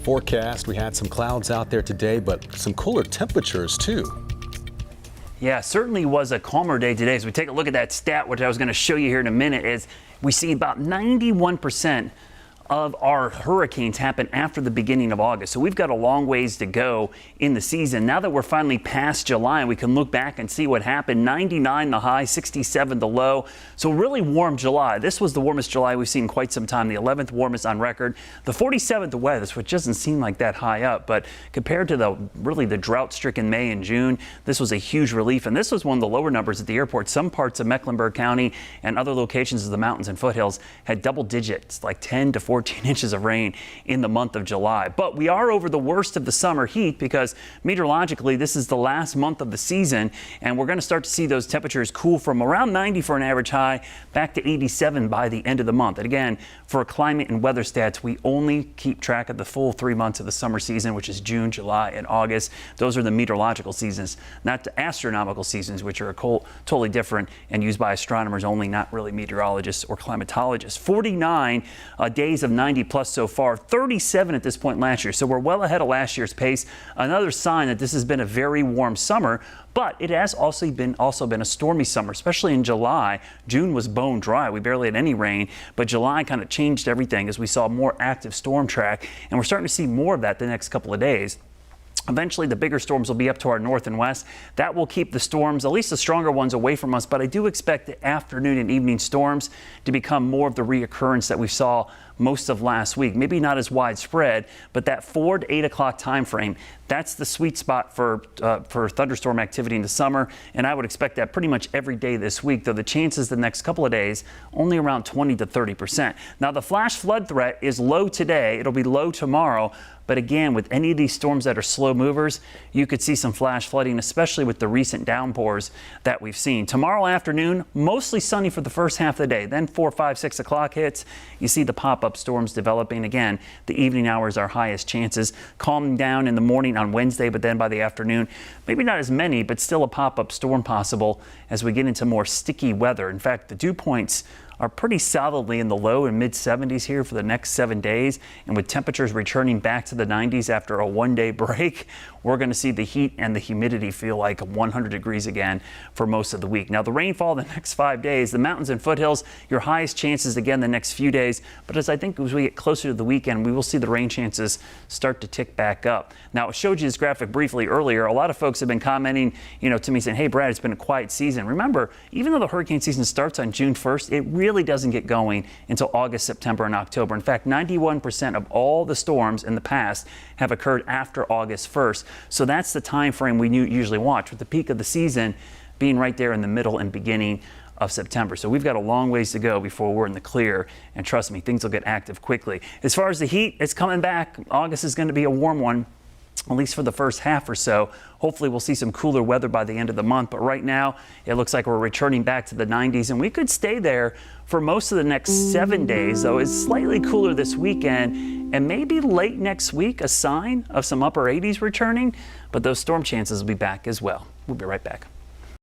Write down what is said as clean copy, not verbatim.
forecast. We had some clouds out there today, but some cooler temperatures too. Yeah, certainly was a calmer day today. As we take a look at that stat, which I was going to show you here in a minute, is we see about 91% of our hurricanes happen after the beginning of August. So we've got a long ways to go in the season. Now that we're finally past July, we can look back and see what happened. 99 the high, 67 the low. So really warm July. This was the warmest July we've seen in quite some time, the 11th warmest on record. The 47th the wettest, which doesn't seem like that high up, but compared to the drought-stricken May and June, this was a huge relief. And this was one of the lower numbers at the airport. Some parts of Mecklenburg County and other locations of the mountains and foothills had double digits, like 10 to 14 inches of rain in the month of July. But we are over the worst of the summer heat because meteorologically this is the last month of the season, and we're going to start to see those temperatures cool from around 90 for an average high back to 87 by the end of the month. And again, for climate and weather stats, we only keep track of the full 3 months of the summer season, which is June, July, and August. Those are the meteorological seasons, not the astronomical seasons, which are totally different and used by astronomers only, not really meteorologists or climatologists. 49 days of 90 plus so far, 37 at this point last year. So we're well ahead of last year's pace. Another sign that this has been a very warm summer, but it has also been a stormy summer, especially in July. June was bone dry. We barely had any rain, but July kind of changed everything as we saw more active storm track, and we're starting to see more of that the next couple of days. Eventually, the bigger storms will be up to our north and west. That will keep the storms, at least the stronger ones, away from us. But I do expect the afternoon and evening storms to become more of the reoccurrence that we saw most of last week. Maybe not as widespread, but that 4 to 8 o'clock time frame, that's the sweet spot for thunderstorm activity in the summer. And I would expect that pretty much every day this week, though the chances the next couple of days only around 20 to 30%. Now, the flash flood threat is low today. It'll be low tomorrow. But again, with any of these storms that are slow movers, you could see some flash flooding, especially with the recent downpours that we've seen. Tomorrow afternoon, mostly sunny for the first half of the day. Then 4, 5, 6 o'clock hits. You see the pop-up storms developing. Again, the evening hours are highest chances. Calming down in the morning on Wednesday, but then by the afternoon, maybe not as many, but still a pop-up storm possible as we get into more sticky weather. In fact, the dew points are pretty solidly in the low and mid 70s here for the next 7 days. And with temperatures returning back to the 90s after a one-day break, we're going to see the heat and the humidity feel like 100 degrees again for most of the week. Now, the rainfall the next 5 days, the mountains and foothills, your highest chances again the next few days. But as we get closer to the weekend, we will see the rain chances start to tick back up. Now, I showed you this graphic briefly earlier. A lot of folks have been commenting, to me saying, hey, Brad, it's been a quiet season. Remember, even though the hurricane season starts on June 1st, it really doesn't get going until August, September, and October. In fact, 91% of all the storms in the past have occurred after August 1st. So that's the time frame we usually watch, with the peak of the season being right there in the middle and beginning of September. So we've got a long ways to go before we're in the clear, and trust me, things will get active quickly. As far as the heat, it's coming back. August is going to be a warm one, at least for the first half or so. Hopefully we'll see some cooler weather by the end of the month, but right now it looks like we're returning back to the 90s, and we could stay there for most of the next 7 days, though it's slightly cooler this weekend, and maybe late next week a sign of some upper 80s returning, but those storm chances will be back as well. We'll be right back.